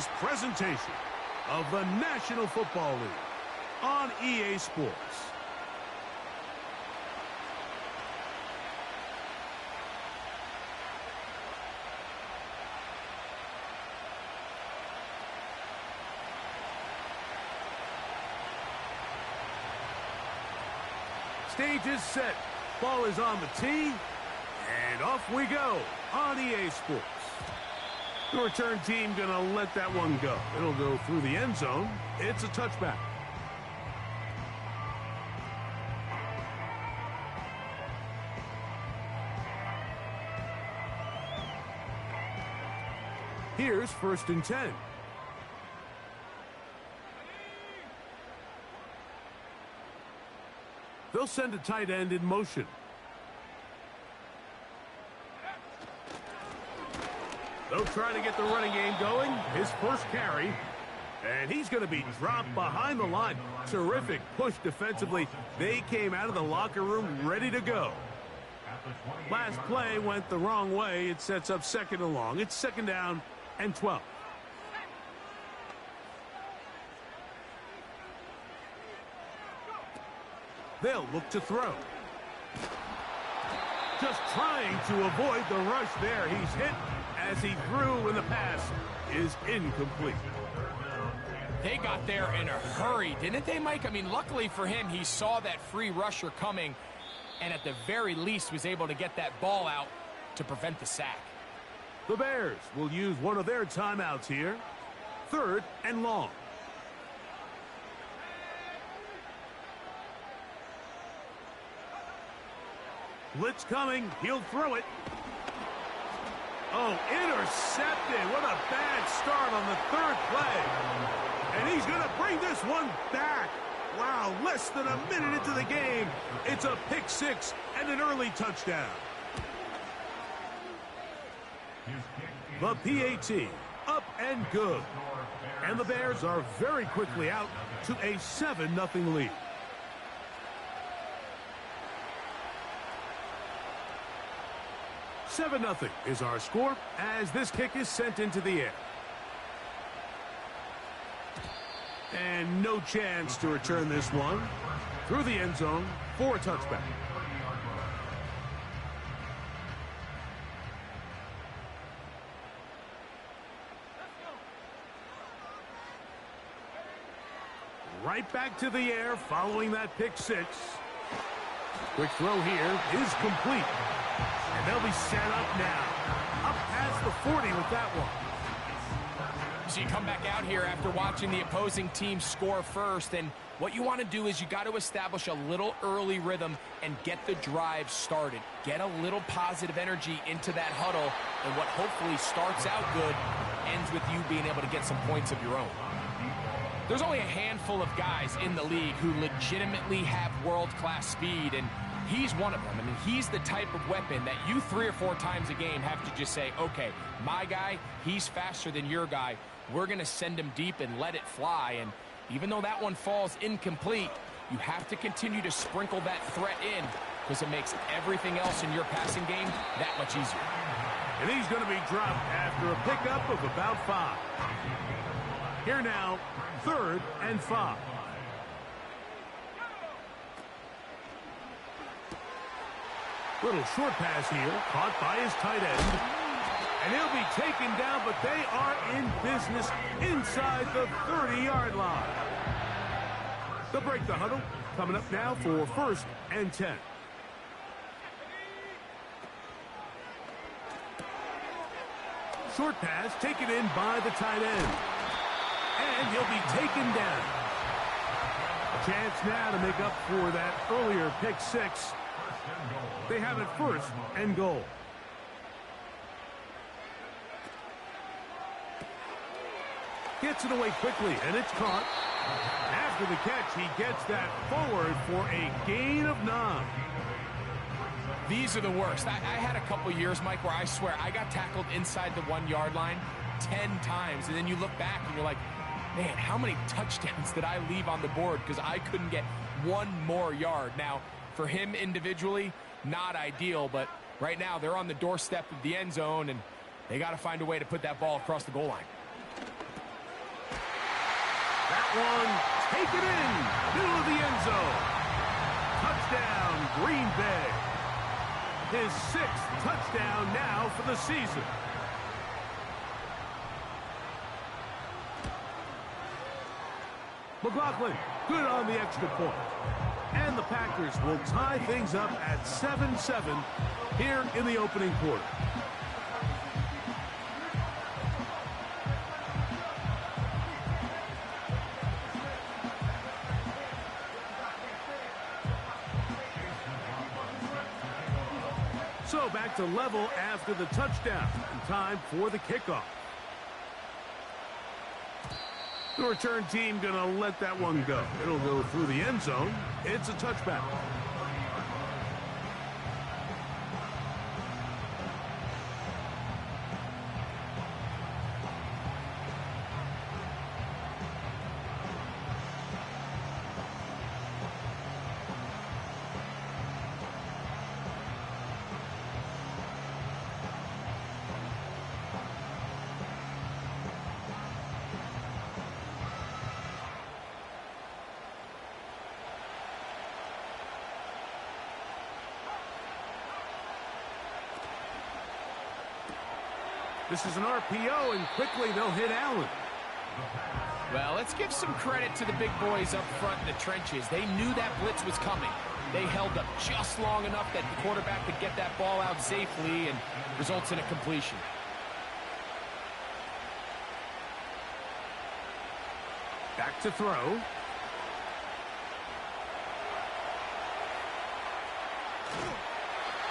this presentation of the National Football League on EA Sports. Stage is set. Ball is on the tee. And off we go on EA Sports. The return team going to let that one go. It'll go through the end zone. It's a touchback. Here's 1st and 10. They'll send a tight end in motion. They'll try to get the running game going. His first carry. And he's going to be dropped behind the line. Terrific push defensively. They came out of the locker room ready to go. Last play went the wrong way. It sets up 2nd and long. It's 2nd down and 12. They'll look to throw. Just trying to avoid the rush there. He's hit as he threw, and the pass is incomplete. They got there in a hurry, didn't they, Mike? I mean, luckily for him, he saw that free rusher coming, and at the very least was able to get that ball out to prevent the sack. The Bears will use one of their timeouts here. 3rd and long. Blitz coming. He'll throw it. Oh, intercepted. What a bad start on the 3rd play. And he's going to bring this one back. Wow, less than a minute into the game. It's a pick 6 and an early touchdown. The PAT, up and good. And the Bears are very quickly out to a 7-0 lead. $7-0 is our score as this kick is sent into the air. And no chance to return this one through the end zone for a touchback. Right back to the air following that pick 6. Quick throw here is complete. And they'll be set up now. Up past the 40 with that one. So you come back out here after watching the opposing team score first, and what you want to do is you got to establish a little early rhythm and get the drive started. Get a little positive energy into that huddle, and what hopefully starts out good ends with you being able to get some points of your own. There's only a handful of guys in the league who legitimately have world-class speed, and he's one of them. I mean, he's the type of weapon that you 3 or 4 times a game have to just say, okay, my guy, he's faster than your guy. We're going to send him deep and let it fly. And even though that one falls incomplete, you have to continue to sprinkle that threat in because it makes everything else in your passing game that much easier. And he's going to be dropped after a pickup of about 5. Here now, 3rd and 5. Little short pass here, caught by his tight end. And he'll be taken down, but they are in business inside the 30-yard line. They'll break the huddle, coming up now for 1st and 10. Short pass taken in by the tight end. And he'll be taken down. A chance now to make up for that earlier pick 6. They have it 1st and goal. Gets it away quickly, and it's caught. After the catch, he gets that forward for a gain of 9. These are the worst. I had a couple years, Mike, where I swear I got tackled inside the 1-yard line 10 times, and then you look back and you're like, man, how many touchdowns did I leave on the board because I couldn't get one more yard? Now, for him individually, not ideal, but right now they're on the doorstep of the end zone, and they got to find a way to put that ball across the goal line. one. Take it in. Middle of the end zone. Touchdown, Green Bay. His 6th touchdown now for the season. McLaughlin, good on the extra point. And the Packers will tie things up at 7-7 here in the opening quarter. So back to level after the touchdown. And time for the kickoff. The return team going to let that one go. It'll go through the end zone. It's a touchback. This is an RPO, and quickly they'll hit Allen. Well, let's give some credit to the big boys up front in the trenches. They knew that blitz was coming. They held up just long enough that the quarterback could get that ball out safely and results in a completion. Back to throw.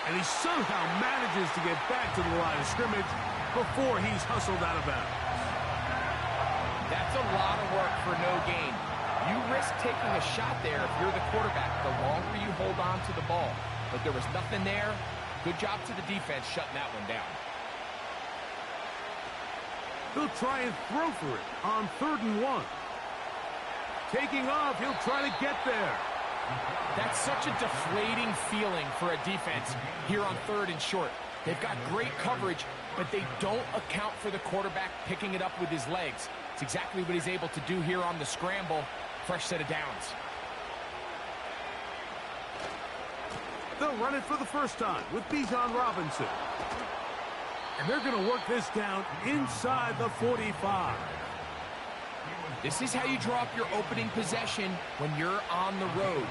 And he somehow manages to get back to the line of scrimmage before he's hustled out of bounds. That's a lot of work for no gain. You risk taking a shot there if you're the quarterback the longer you hold on to the ball. But there was nothing there. Good job to the defense shutting that one down. He'll try and throw for it on 3rd and 1. Taking off, he'll try to get there. That's such a deflating feeling for a defense here on 3rd and short. They've got great coverage, but they don't account for the quarterback picking it up with his legs. It's exactly what he's able to do here on the scramble. Fresh set of downs. They'll run it for the first time with Bijan Robinson. And they're going to work this down inside the 45. This is how you draw up your opening possession when you're on the road.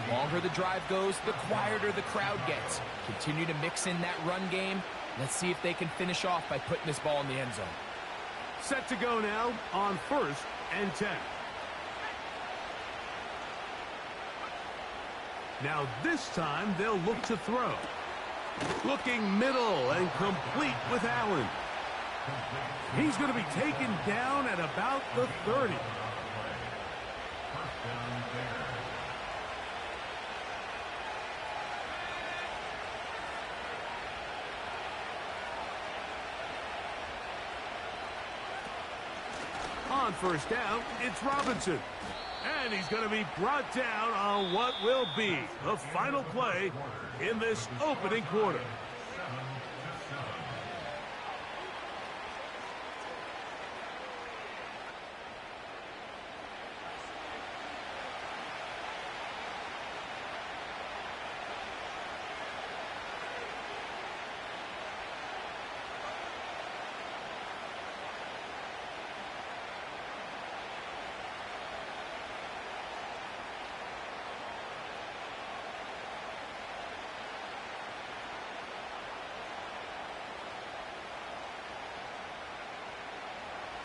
The longer the drive goes, the quieter the crowd gets. Continue to mix in that run game. Let's see if they can finish off by putting this ball in the end zone. Set to go now on 1st and 10. Now this time they'll look to throw. Looking middle and complete with Allen. He's going to be taken down at about the 30. On 1st down, it's Robinson. And he's going to be brought down on what will be the final play in this opening quarter.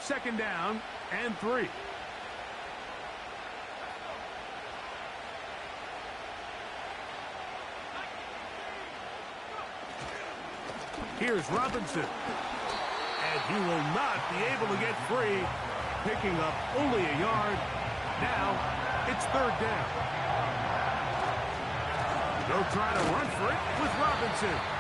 Second down and 3. Here's Robinson. And he will not be able to get free. Picking up only a yard. Now it's 3rd down. They'll try to run for it with Robinson.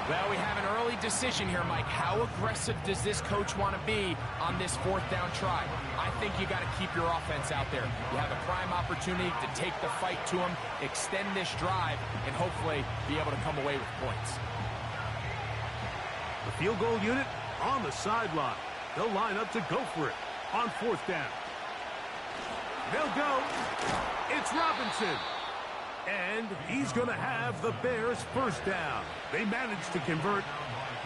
Well, we have an early decision here, Mike. How aggressive does this coach want to be on this 4th down try? I think you got to keep your offense out there. You have a prime opportunity to take the fight to them, extend this drive, and hopefully be able to come away with points. The field goal unit on the sideline. They'll line up to go for it on 4th down. They'll go. It's Robinson. And he's going to have the Bears first down. They managed to convert.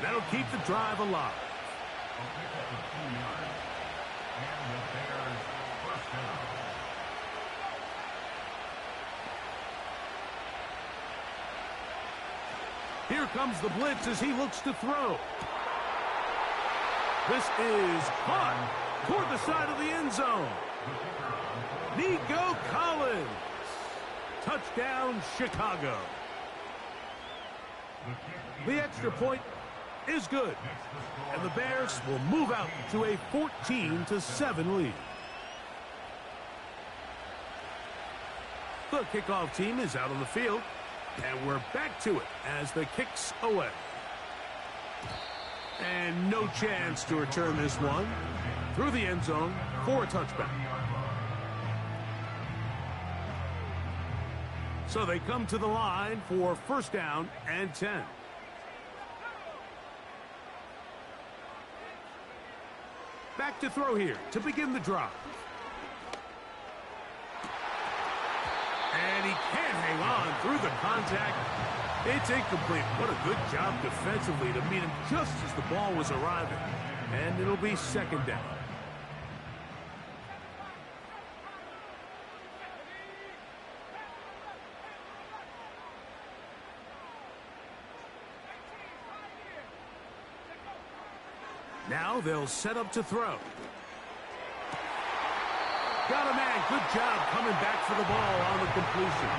That'll keep the drive alive. Here comes the blitz as he looks to throw. This is caught toward the side of the end zone. Nico Collins. Touchdown, Chicago. The extra point is good. And the Bears will move out to a 14-7 lead. The kickoff team is out on the field. And we're back to it as the kick's away. And no chance to return this one through the end zone for a touchback. So they come to the line for first down and 10. Back to throw here to begin the drive. And he can't hang on through the contact. It's incomplete. What a good job defensively to meet him just as the ball was arriving. And it'll be second down. Now they'll set up to throw. Got a man. Good job coming back for the ball on the completion.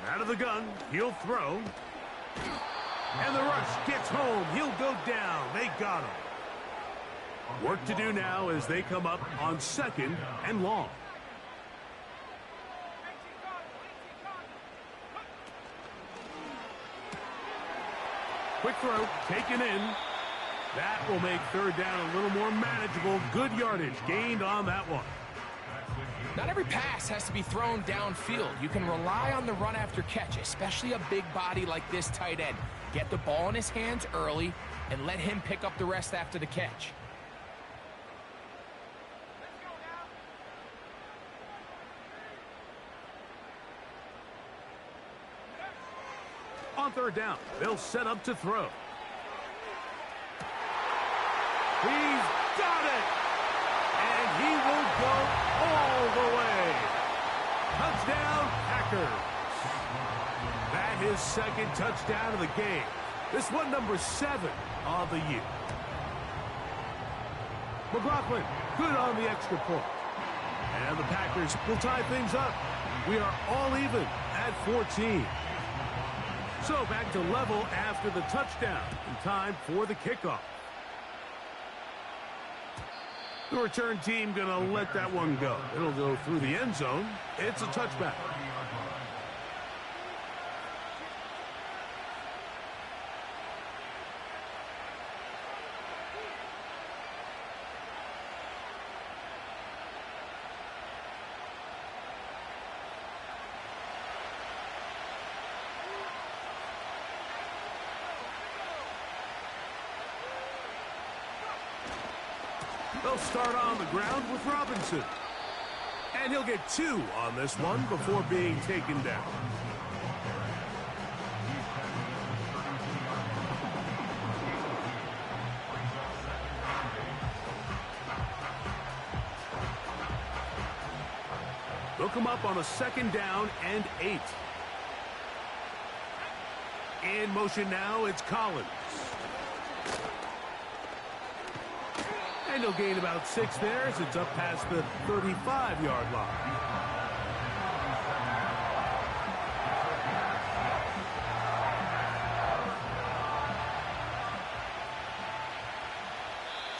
And out of the gun, he'll throw. And the rush gets home. He'll go down. They got him. Work to do now as they come up on second and long. Quick throw, taken in. That will make third down a little more manageable. Good yardage gained on that one. Not every pass has to be thrown downfield. You can rely on the run after catch, especially a big body like this tight end. Get the ball in his hands early and let him pick up the rest after the catch. On third down, they'll set up to throw. He's got it! And he will go all the way. Touchdown, Packers. That is second touchdown of the game. This one number 7 of the year. McLaughlin, good on the extra point. And the Packers will tie things up. We are all even at 14. So back to level after the touchdown. In time for the kickoff. The return team going to let that one go. It'll go through the end zone. It's a touchback. They'll start on the ground with Robinson. And he'll get 2 on this one before being taken down. They'll come up on a second down and 8. In motion now, it's Collins. And he'll gain about 6 there as it's up past the 35-yard line.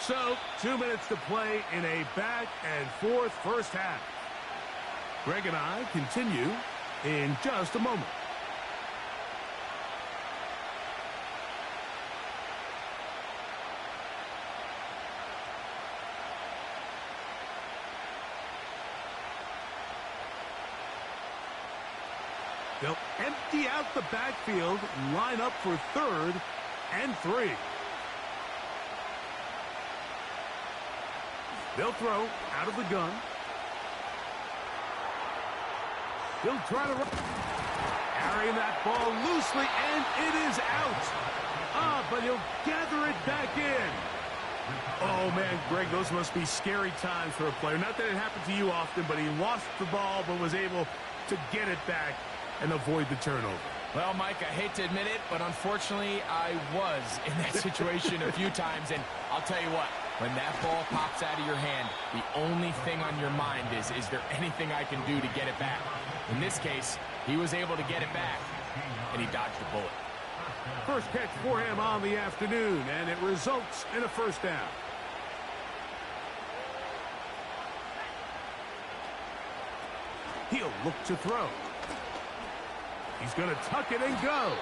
So, 2 minutes to play in a back-and-forth first half. Greg and I continue in just a moment. They'll empty out the backfield, line up for 3rd and 3. They'll throw out of the gun. He'll try to run. Carrying that ball loosely, and it is out. But he'll gather it back in. Oh, man, Greg, those must be scary times for a player. Not that it happened to you often, but he lost the ball but was able to get it back and avoid the turnover. Well, Mike, I hate to admit it, but unfortunately, I was in that situation a few times. And I'll tell you what, when that ball pops out of your hand, the only thing on your mind is there anything I can do to get it back? In this case, he was able to get it back, and he dodged a bullet. First catch for him on the afternoon, and it results in a first down. He'll look to throw. He's going to tuck it and go.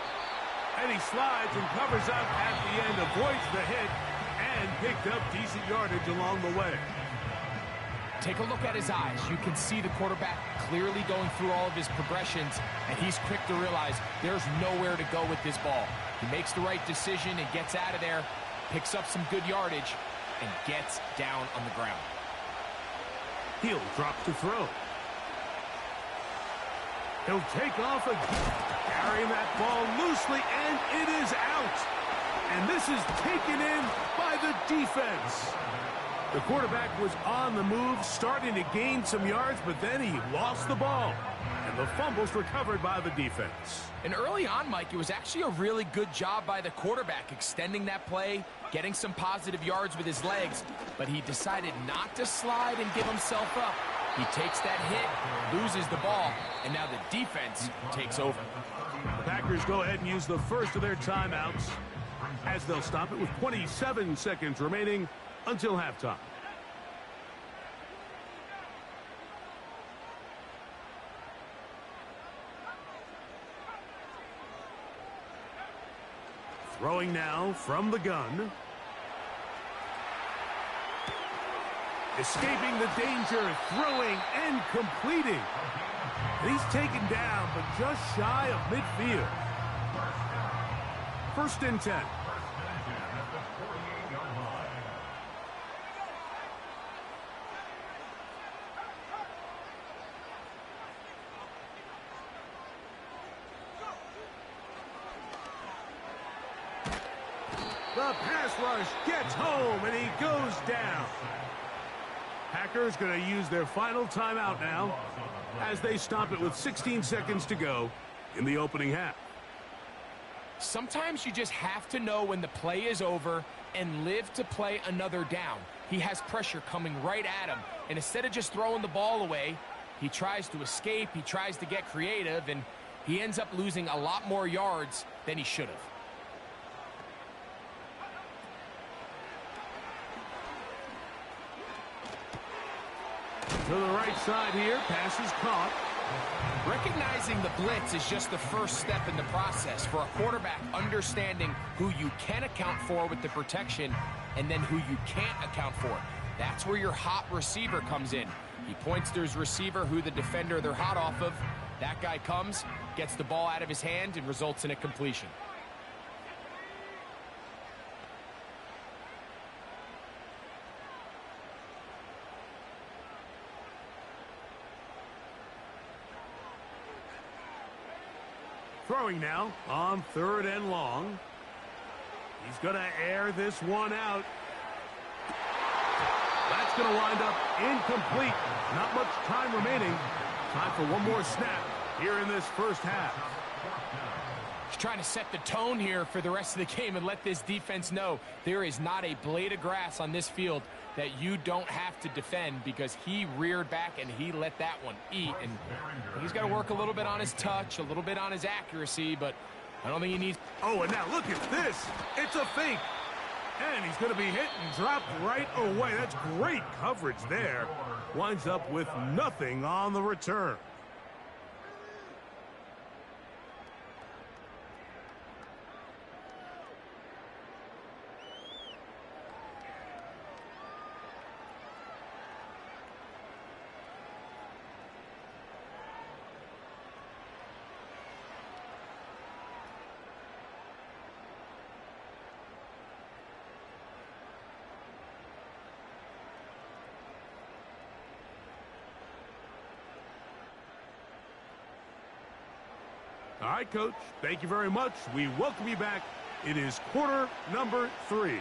And he slides and covers up at the end, avoids the hit, and picked up decent yardage along the way. Take a look at his eyes. You can see the quarterback clearly going through all of his progressions, and he's quick to realize there's nowhere to go with this ball. He makes the right decision and gets out of there, picks up some good yardage, and gets down on the ground. He'll drop to throw. He'll take off again, carrying that ball loosely, and it is out. And this is taken in by the defense. The quarterback was on the move, starting to gain some yards, but then he lost the ball. And the fumble's recovered by the defense. And early on, Mike, it was actually a really good job by the quarterback, extending that play, getting some positive yards with his legs, but he decided not to slide and give himself up. He takes that hit, loses the ball, and now the defense takes over. The Packers go ahead and use the first of their timeouts as they'll stop it with 27 seconds remaining until halftime. Throwing now from the gun. Escaping the danger, throwing and completing. And he's taken down, but just shy of midfield. First and 10. The pass rush gets home, and he goes down. Packers going to use their final timeout now as they stop it with 16 seconds to go in the opening half. Sometimes you just have to know when the play is over and live to play another down. He has pressure coming right at him, and instead of just throwing the ball away, he tries to escape, he tries to get creative, and he ends up losing a lot more yards than he should have. To the right side here, pass is caught. Recognizing the blitz is just the first step in the process for a quarterback understanding who you can account for with the protection and then who you can't account for. That's where your hot receiver comes in. He points to his receiver who the defender they're hot off of. That guy comes, gets the ball out of his hand, and results in a completion. Throwing now on 3rd and long. He's going to air this one out. That's going to wind up incomplete. Not much time remaining. Time for one more snap here in this first half. He's trying to set the tone here for the rest of the game and let this defense know there is not a blade of grass on this field that you don't have to defend, because he reared back and he let that one eat. And he's got to work a little bit on his touch, a little bit on his accuracy, but I don't think he needs... Oh, and now look at this. It's a fake. And he's going to be hit and dropped right away. That's great coverage there. Winds up with nothing on the return. All right, Coach. Thank you very much. We welcome you back. It is quarter number 3.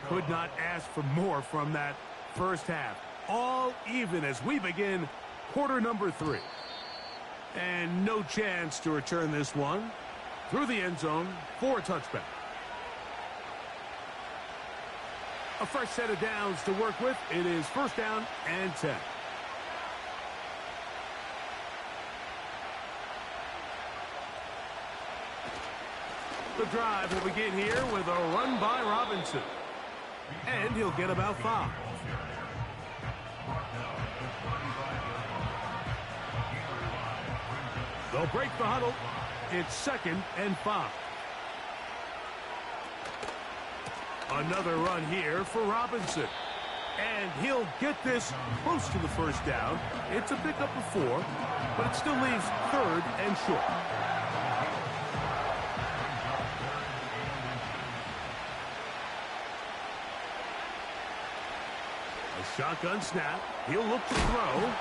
Could not ask for more from that first half. All even as we begin quarter number 3. And no chance to return this one through the end zone for a touchback. A fresh set of downs to work with. It is first down and 10. The drive will begin here with a run by Robinson. And he'll get about 5. They'll break the huddle. It's second and 5. Another run here for Robinson. And he'll get this close to the first down. It's a pickup of 4, but it still leaves third and short. A shotgun snap. He'll look to throw.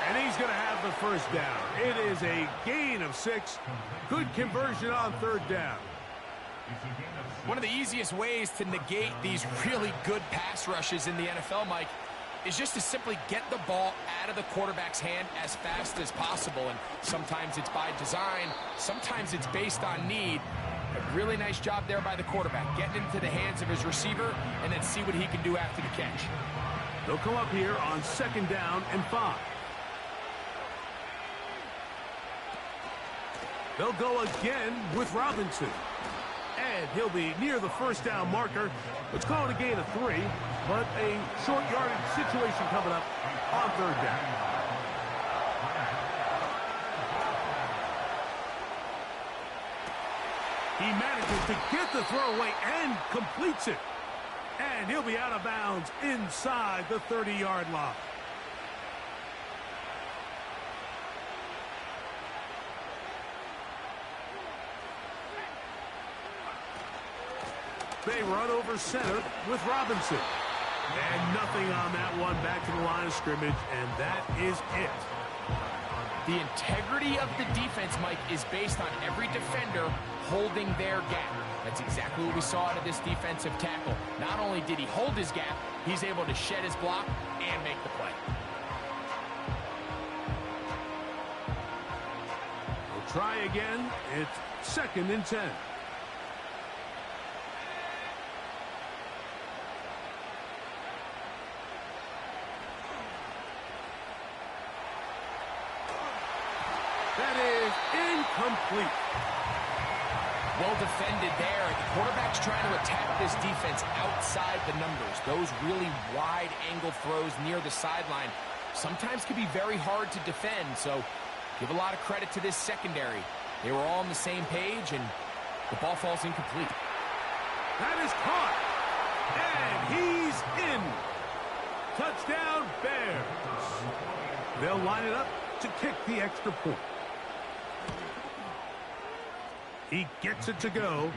And he's going to have the first down. It is a gain of 6. Good conversion on third down. One of the easiest ways to negate these really good pass rushes in the NFL, Mike, is just to simply get the ball out of the quarterback's hand as fast as possible. And sometimes it's by design. Sometimes it's based on need. A really nice job there by the quarterback, getting into the hands of his receiver and then see what he can do after the catch. They'll come up here on second down and 5. They'll go again with Robinson. And he'll be near the first down marker. Let's call it a gain of 3, but a short yardage situation coming up on third down. He manages to get the throw away and completes it. And he'll be out of bounds inside the 30-yard line. They run over center with Robinson. And nothing on that one, back to the line of scrimmage, and that is it. The integrity of the defense, Mike, is based on every defender holding their gap. That's exactly what we saw out of this defensive tackle. Not only did he hold his gap, he's able to shed his block and make the play. We'll try again. It's second and 10. That is incomplete. Well defended there. The quarterback's trying to attack this defense outside the numbers. Those really wide angle throws near the sideline sometimes can be very hard to defend. So give a lot of credit to this secondary. They were all on the same page, and the ball falls incomplete. That is caught. And he's in. Touchdown, Bears. They'll line it up to kick the extra point. He gets it to go,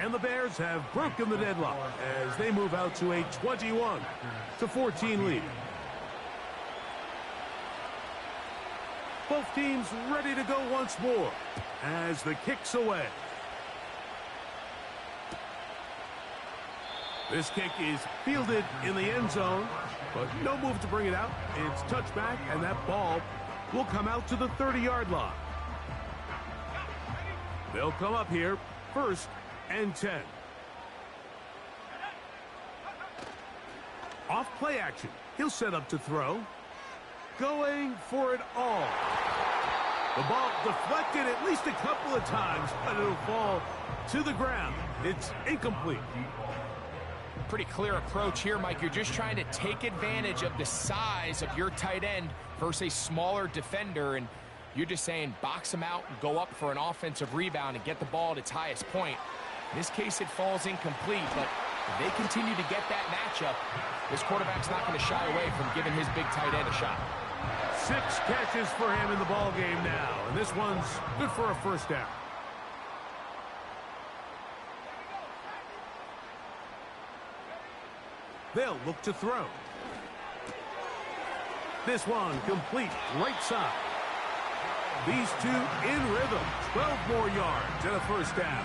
and the Bears have broken the deadlock as they move out to a 21-14 lead. Both teams ready to go once more as the kick's away. This kick is fielded in the end zone, but no move to bring it out. It's touchback, and that ball will come out to the 30-yard line. They'll come up here, first and 10. Off play action. He'll set up to throw. Going for it all. The ball deflected at least a couple of times, but it'll fall to the ground. It's incomplete. Pretty clear approach here, Mike. You're just trying to take advantage of the size of your tight end versus a smaller defender, and you're just saying box him out and go up for an offensive rebound and get the ball at its highest point. In this case, it falls incomplete, but if they continue to get that matchup, this quarterback's not going to shy away from giving his big tight end a shot. 6 catches for him in the ball game now, and this one's good for a first down. They'll look to throw. This one complete right side. These two in rhythm. 12 more yards and a first down.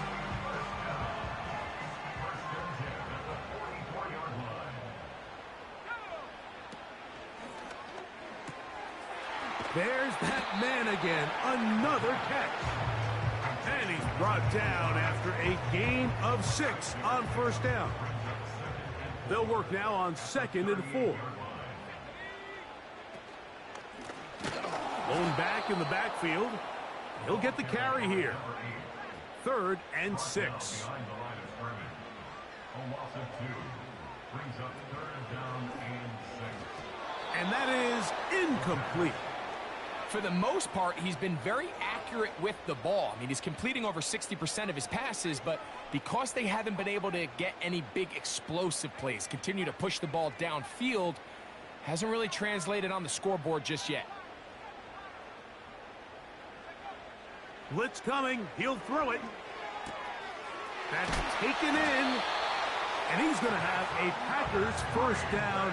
There's that man again. Another catch. And he's brought down after a gain of 6 on first down. They'll work now on 2nd and 4. Lone back in the backfield. He'll get the carry here. 3rd and 6. And that is incomplete. For the most part, he's been very accurate with the ball. I mean, he's completing over 60% of his passes, but because they haven't been able to get any big explosive plays, continue to push the ball downfield, hasn't really translated on the scoreboard just yet. Blitz coming. He'll throw it. That's taken in. And he's going to have a Packers first down.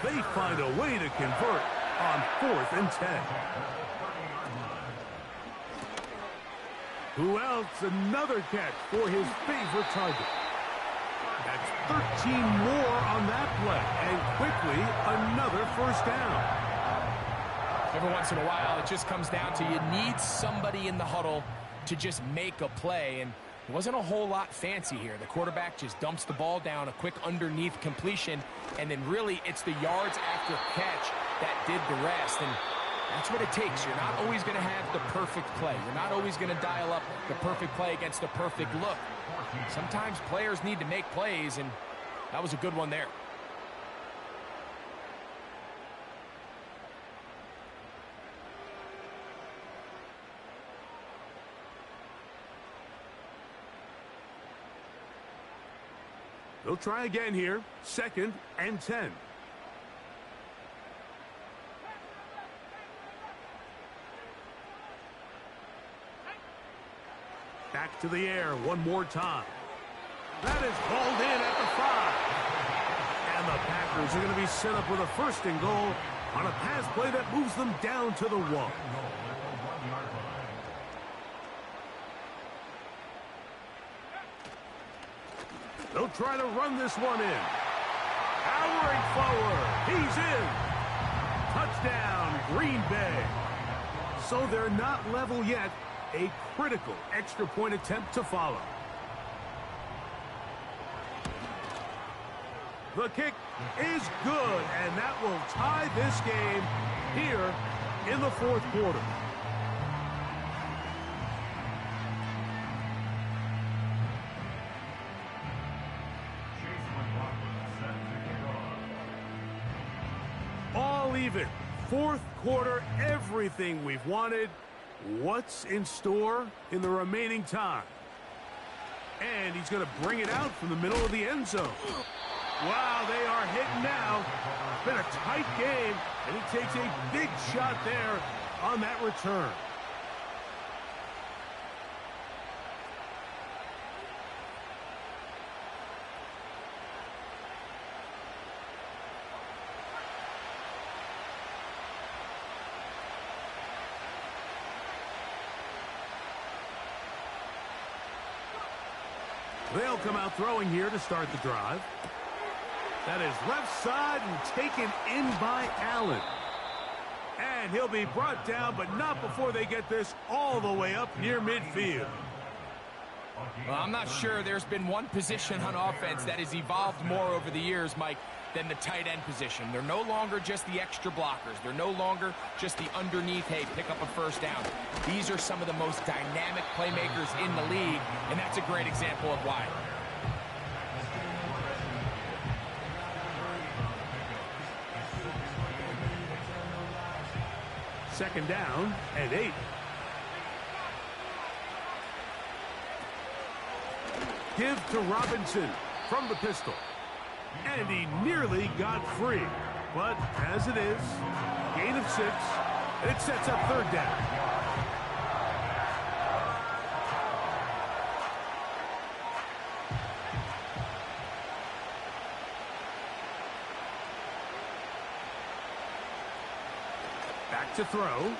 They find a way to convert on 4th and 10. Who else? Another catch for his favorite target. That's 13 more on that play. And quickly, another first down. Every once in a while, it just comes down to you need somebody in the huddle to just make a play. And it wasn't a whole lot fancy here. The quarterback just dumps the ball down, a quick underneath completion, and then really it's the yards after catch that did the rest. And that's what it takes. You're not always going to have the perfect play. You're not always going to dial up the perfect play against the perfect look. Sometimes players need to make plays, and that was a good one there. They'll try again here. 2nd and 10. Back to the air one more time. That is hauled in at the 5. And the Packers are going to be set up with a 1st and goal on a pass play that moves them down to the 1. They'll try to run this one in. Powering forward. He's in. Touchdown, Green Bay. So they're not level yet. A critical extra point attempt to follow. The kick is good, and that will tie this game here in the 4th quarter. All even. 4th quarter, everything we've wanted. What's in store in the remaining time? And he's going to bring it out from the middle of the end zone. Wow, they are hitting now. It's been a tight game, and he takes a big shot there on that return. They'll come out throwing here to start the drive. That is left side and taken in by Allen. And he'll be brought down, but not before they get this all the way up near midfield. Well, I'm not sure there's been one position on offense that has evolved more over the years, Mike, than the tight end position. They're no longer just the extra blockers. They're no longer just the underneath, hey, pick up a first down. These are some of the most dynamic playmakers in the league, and that's a great example of why. Second down and 8. Give to Robinson from the pistol. And he nearly got free. But as it is, gain of 6, and it sets up third down. to throw.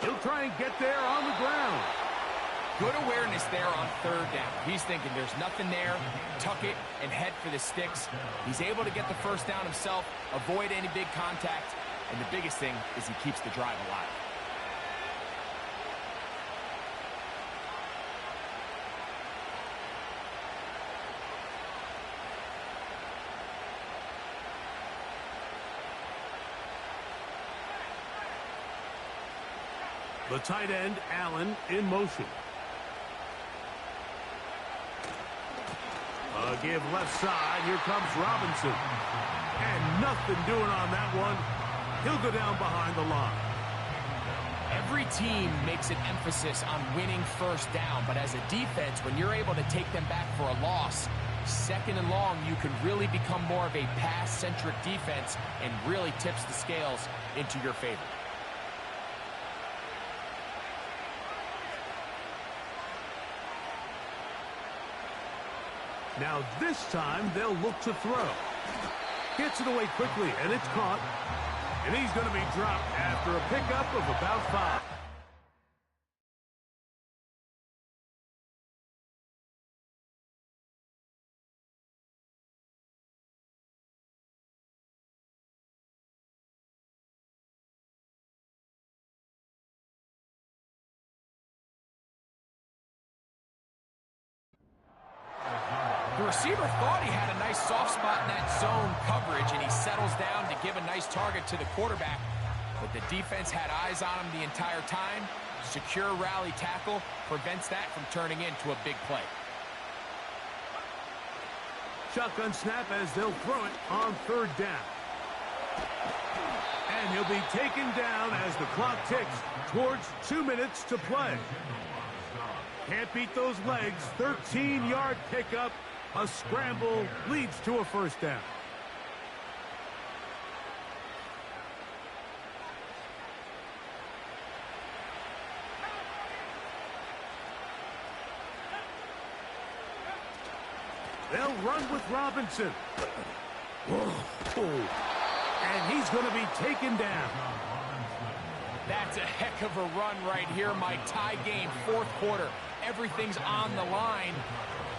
He'll try and get there on the ground. Good awareness there on third down. He's thinking there's nothing there, tuck it, and head for the sticks. He's able to get the first down himself, avoid any big contact, and the biggest thing is he keeps the drive alive. The tight end, Allen, in motion. Give left side. Here comes Robinson. And nothing doing on that one. He'll go down behind the line. Every team makes an emphasis on winning first down, but as a defense, when you're able to take them back for a loss, second and long, you can really become more of a pass-centric defense and really tips the scales into your favor. Now this time they'll look to throw. Gets it away quickly, and it's caught. And he's going to be dropped after a pickup of about 5. The receiver thought he had a nice soft spot in that zone coverage, and he settles down to give a nice target to the quarterback. But the defense had eyes on him the entire time. Secure rally tackle prevents that from turning into a big play. Shotgun snap as they'll throw it on third down. And he'll be taken down as the clock ticks towards 2 minutes to play. Can't beat those legs. 13-yard pickup. A scramble leads to a first down. They'll run with Robinson. Whoa. And he's going to be taken down. That's a heck of a run right here, Mike. Tie game, fourth quarter. Everything's on the line.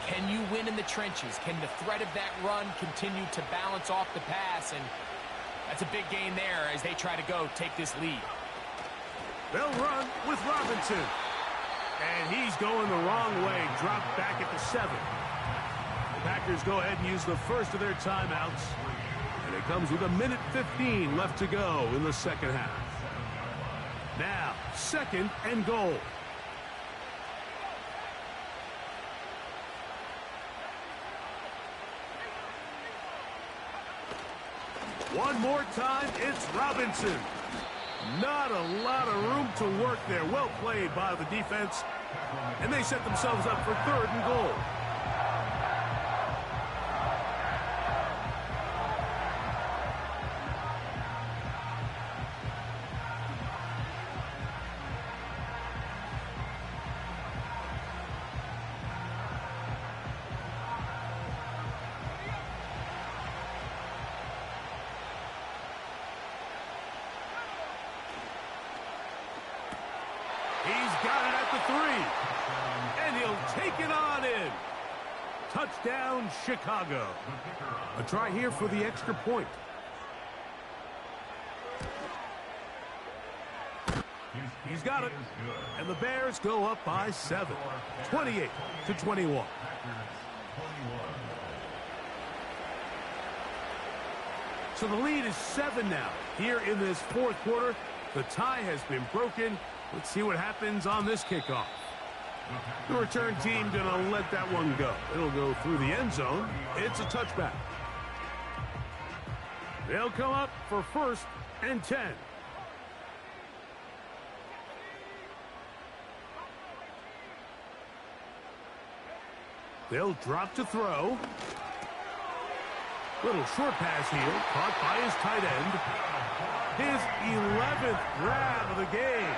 Can you win in the trenches? Can the threat of that run continue to balance off the pass? And that's a big gain there as they try to take this lead. They'll run with Robinson. And he's going the wrong way. Dropped back at the 7. The Packers go ahead and use the first of their timeouts. And it comes with 1:15 left to go in the second half. Now, 2nd and goal. One more time, it's Robinson. Not a lot of room to work there. Well played by the defense. And they set themselves up for 3rd and goal. He's got it at the 3. And he'll take it on in. Touchdown, Chicago. A try here for the extra point. He's got it. And the Bears go up by 7. 28-21. So the lead is 7 now. Here in this fourth quarter, the tie has been broken. Let's see what happens on this kickoff. The return team going to let that one go. It'll go through the end zone. It's a touchback. They'll come up for 1st and 10. They'll drop to throw. Little short pass here, caught by his tight end. His 11th grab of the game.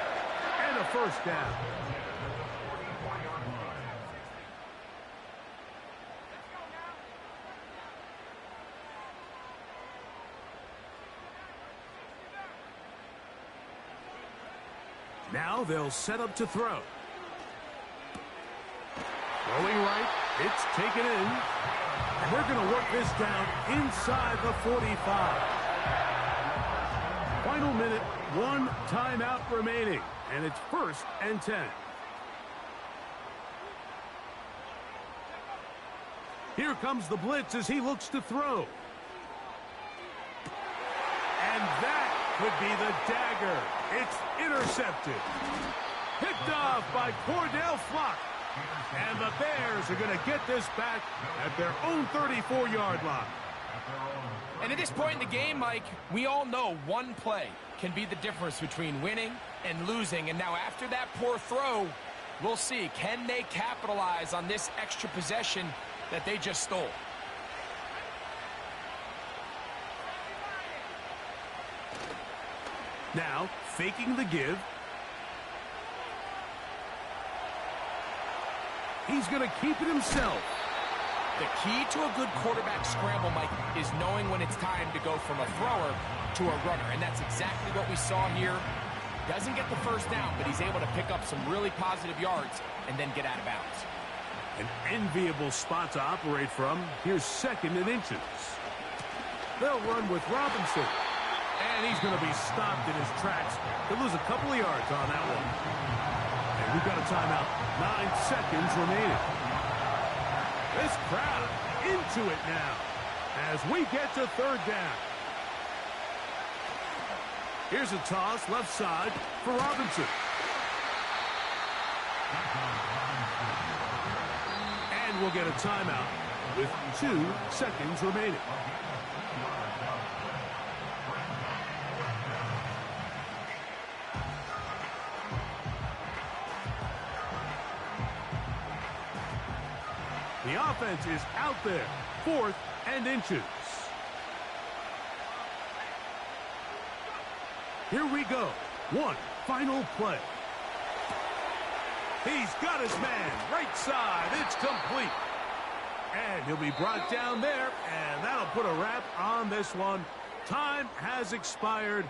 And a first down. Now they'll set up to throw. Throwing right, it's taken in. And they're going to work this down inside the 45. Final minute, 1 timeout remaining. And it's 1st and 10. Here comes the blitz as he looks to throw. And that could be the dagger. It's intercepted. Picked off by Cordell Flock. And the Bears are going to get this back at their own 34-yard line. And at this point in the game, Mike, we all know one play can be the difference between winning and losing. And now after that poor throw, we'll see. Can they capitalize on this extra possession that they just stole? Now, faking the give. He's going to keep it himself. The key to a good quarterback scramble, Mike, is knowing when it's time to go from a thrower to a runner. And that's exactly what we saw here. Doesn't get the first down, but he's able to pick up some really positive yards and then get out of bounds. An enviable spot to operate from. Here's 2nd and inches. They'll run with Robinson. And he's going to be stopped in his tracks. He'll lose a couple of yards on that one. And we've got a timeout. 9 seconds remaining. This crowd into it now as we get to 3rd down. Here's a toss left side for Robinson. And we'll get a timeout with 2 seconds remaining. The offense is out there. 4th and inches. Here we go. 1 final play. He's got his man. Right side. It's complete. And he'll be brought down there. And that'll put a wrap on this one. Time has expired.